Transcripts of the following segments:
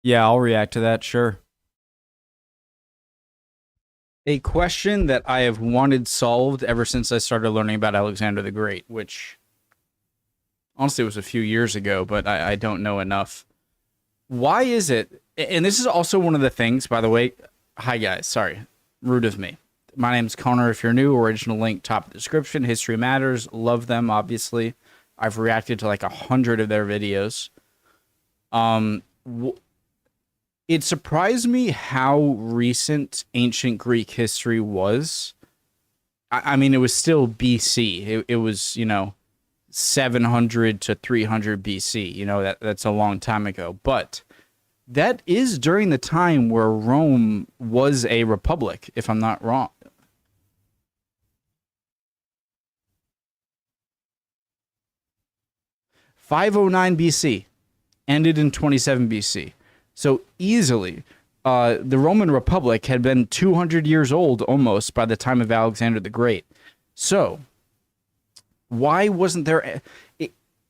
Yeah, I'll react to that, sure. A question that I have wanted solved ever since I started learning about Alexander the Great, which honestly was a few years ago, but I don't know enough. Why is it, and this is also one of the things, by the way, hi guys, sorry, rude of me. My name's Connor. If you're new, original link, top of the description. History Matters. Love them, obviously. I've reacted to like 100 of their videos. It surprised me how recent ancient Greek history was. I mean, it was still BC. It was, 700 to 300 BC. That's a long time ago. But that is during the time where Rome was a republic, if I'm not wrong. 509 BC, ended in 27 BC. So easily, the Roman Republic had been 200 years old almost by the time of Alexander the Great. So why wasn't there?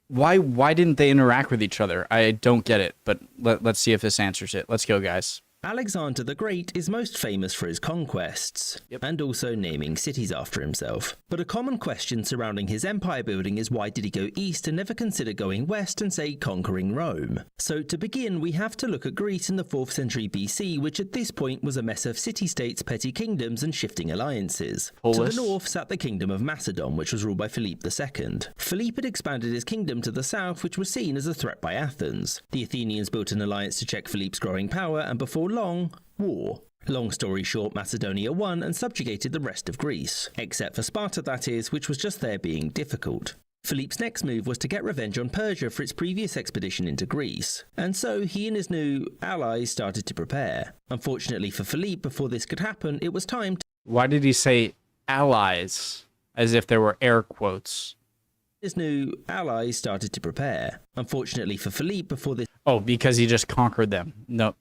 Why didn't they interact with each other? I don't get it. But let's see if this answers it. Let's go, guys. Alexander the Great is most famous for his conquests, and also naming cities after himself. But a common question surrounding his empire building is why did he go east and never consider going west and say conquering Rome? So to begin, we have to look at Greece in the 4th century BC, which at this point was a mess of city-states, petty kingdoms and shifting alliances. To the north sat the kingdom of Macedon, which was ruled by Philip II. Philip had expanded his kingdom to the south, which was seen as a threat by Athens. The Athenians built an alliance to check Philip's growing power, and before long, war. Long story short, Macedonia won and subjugated the rest of Greece, except for Sparta, that is, which was just there being difficult. Philip's next move was to get revenge on Persia for its previous expedition into Greece, and so he and his new allies started to prepare. Unfortunately for Philip, before this could happen, it was time to... Why did he say allies, as if there were air quotes? His new allies started to prepare. Unfortunately for Philip, before this... Oh, because he just conquered them. No.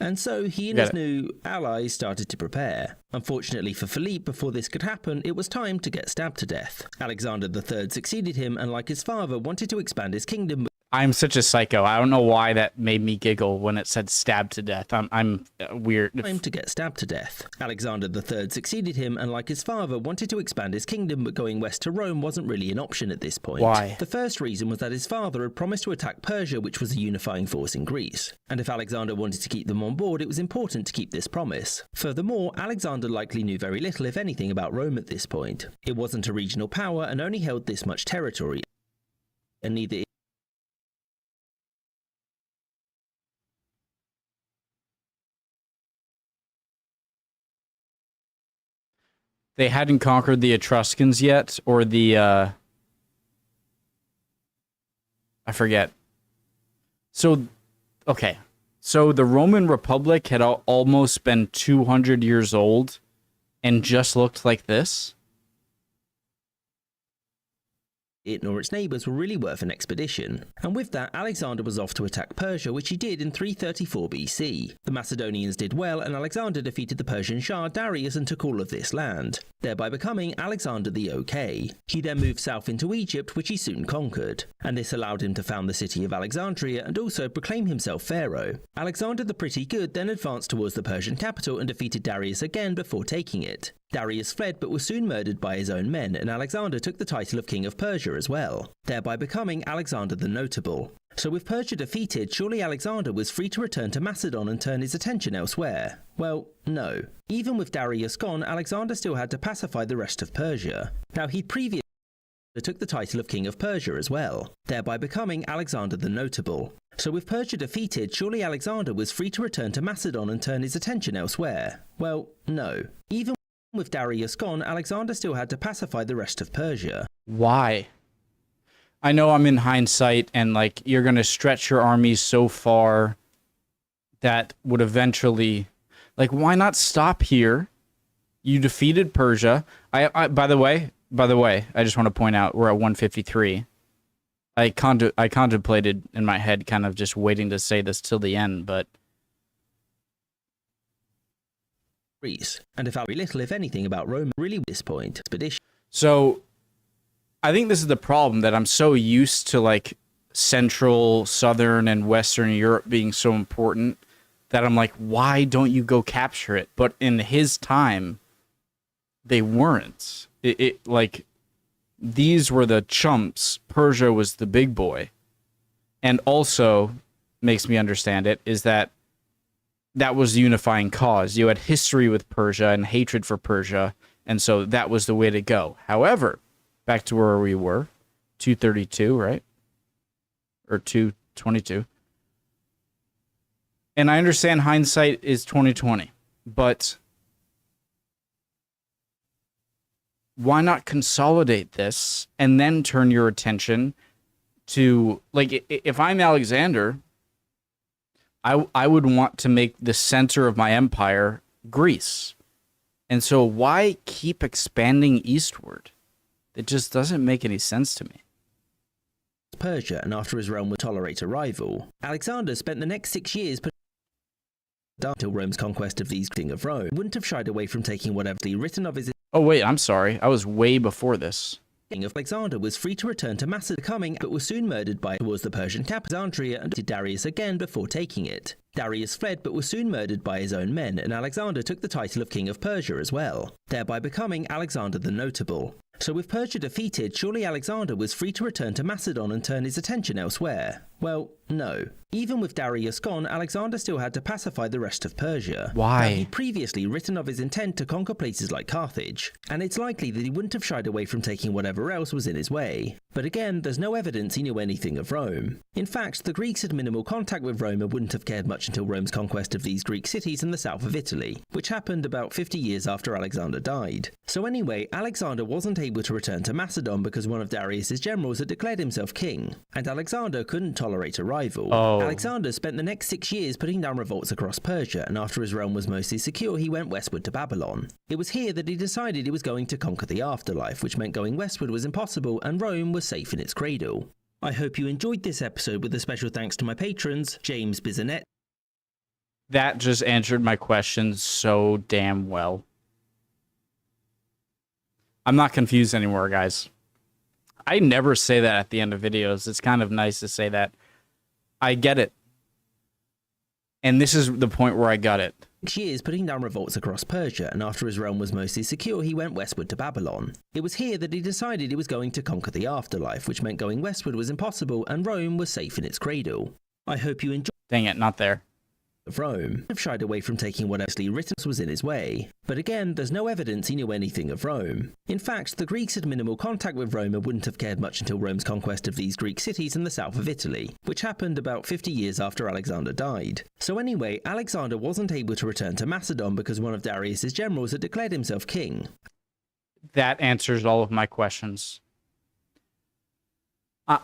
And so he and his new allies started to prepare. Unfortunately for Philip, before this could happen, it was time to get stabbed to death. Alexander III succeeded him and, like his father, wanted to expand his kingdom. I'm such a psycho. I don't know why that made me giggle when it said stabbed to death. I'm weird. Time to get stabbed to death. Alexander III succeeded him and, like his father, wanted to expand his kingdom, but going west to Rome wasn't really an option at this point. Why? The first reason was that his father had promised to attack Persia, which was a unifying force in Greece. And if Alexander wanted to keep them on board, it was important to keep this promise. Furthermore, Alexander likely knew very little, if anything, about Rome at this point. It wasn't a regional power and only held this much territory. And neither they hadn't conquered the Etruscans yet, or the, I forget. So, okay. So the Roman Republic had almost been 200 years old and just looked like this? it nor its neighbours were really worth an expedition. And with that, Alexander was off to attack Persia, which he did in 334 BC. The Macedonians did well, and Alexander defeated the Persian Shah Darius and took all of this land, thereby becoming Alexander the OK. He then moved south into Egypt, which he soon conquered, and this allowed him to found the city of Alexandria and also proclaim himself pharaoh. Alexander the Pretty Good then advanced towards the Persian capital and defeated Darius again before taking it. Darius fled but was soon murdered by his own men, and Alexander took the title of King of Persia as well, thereby becoming Alexander the Notable. So with Persia defeated, surely Alexander was free to return to Macedon and turn his attention elsewhere. Well, no. Even with Darius gone, Alexander still had to pacify the rest of Persia. Now he'd previously took the title of King of Persia as well, thereby becoming Alexander the Notable. So with Persia defeated, surely Alexander was free to return to Macedon and turn his attention elsewhere. Well, no. Even with Darius gone, Alexander still had to pacify the rest of Persia. Why? I know I'm in hindsight, and like you're gonna stretch your armies so far that would eventually, like, why not stop here? You defeated Persia. By the way, I just want to point out we're at 153. I contemplated in my head kind of just waiting to say this till the end, but and if very little, if anything, about Rome really at this point. Expedition. So I think this is the problem, that I'm so used to like Central, Southern, and Western Europe being so important that I'm like, why don't you go capture it? But in his time, they weren't. It like, these were the chumps. Persia was the big boy. And also, makes me understand it, is that was the unifying cause. You had history with Persia and hatred for Persia, and so that was the way to go. However, back to where we were, 232, right? Or 222. And I understand hindsight is 2020, but why not consolidate this and then turn your attention to, like, if I'm Alexander, I would want to make the center of my empire Greece. And so why keep expanding eastward? It just doesn't make any sense to me. Persia, and after his realm would tolerate a rival, Alexander spent the next 6 years until Rome's conquest of these king of Rome wouldn't have shied away from taking whatever the written of his. Oh wait, I'm sorry. I was way before this. King of Alexander was free to return to Macedonia, but was soon murdered by towards the Persian capital Alexandria and Darius again before taking it. Darius fled but was soon murdered by his own men, and Alexander took the title of King of Persia as well, thereby becoming Alexander the Notable. So with Persia defeated, surely Alexander was free to return to Macedon and turn his attention elsewhere. Well, no. Even with Darius gone, Alexander still had to pacify the rest of Persia. Why? Now, he'd previously written of his intent to conquer places like Carthage, and it's likely that he wouldn't have shied away from taking whatever else was in his way. But again, there's no evidence he knew anything of Rome. In fact, the Greeks had minimal contact with Rome and wouldn't have cared much until Rome's conquest of these Greek cities in the south of Italy, which happened about 50 years after Alexander died. So anyway, Alexander wasn't able to return to Macedon because one of Darius's generals had declared himself king, and Alexander couldn't tolerate a rival. Alexander spent the next 6 years putting down revolts across Persia, and after his realm was mostly secure, he went westward to Babylon. It was here that he decided he was going to conquer the afterlife, which meant going westward was impossible, and Rome was safe in its cradle. I hope you enjoyed this episode, with a special thanks to my patrons, James Bizanet. That just answered my question so damn well. I'm not confused anymore, guys. I never say that at the end of videos. It's kind of nice to say that. I get it. And this is the point where I got it. 6 years putting down revolts across Persia, and after his realm was mostly secure, he went westward to Babylon. It was here that he decided he was going to conquer the afterlife, which meant going westward was impossible, and Rome was safe in its cradle. I hope you enjoyed. Dang it, not there. Of Rome have shied away from taking whatever written was in his way, but again, there's no evidence he knew anything of Rome. In fact, the Greeks had minimal contact with Rome and wouldn't have cared much until Rome's conquest of these Greek cities in the south of Italy, which happened about 50 years after Alexander died. So anyway, Alexander wasn't able to return to Macedon because one of Darius's generals had declared himself king. That answers all of my questions.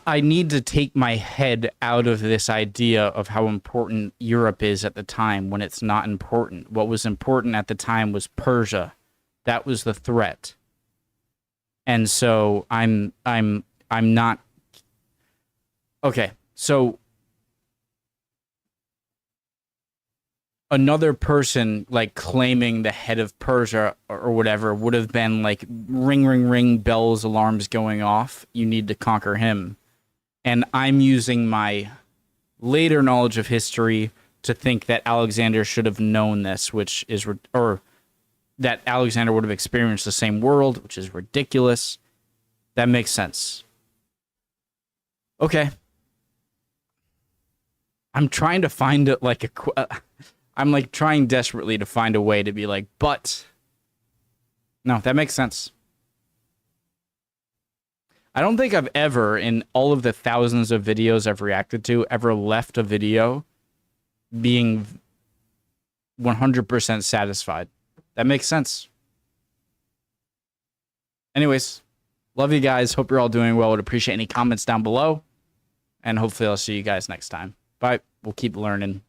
I need to take my head out of this idea of how important Europe is at the time when it's not important. What was important at the time was Persia. That was the threat. And so I'm not. Okay, so another person like claiming the head of Persia or whatever would have been like ring, ring, ring, bells, alarms going off. You need to conquer him. And I'm using my later knowledge of history to think that Alexander should have known this, which is, or that Alexander would have experienced the same world, which is ridiculous. That makes sense. Okay. I'm trying to find it like I'm like trying desperately to find a way to be like, but no, that makes sense. I don't think I've ever, in all of the thousands of videos I've reacted to, ever left a video being 100% satisfied. That makes sense. Anyways, love you guys. Hope you're all doing well. Would appreciate any comments down below. And hopefully I'll see you guys next time. Bye. We'll keep learning.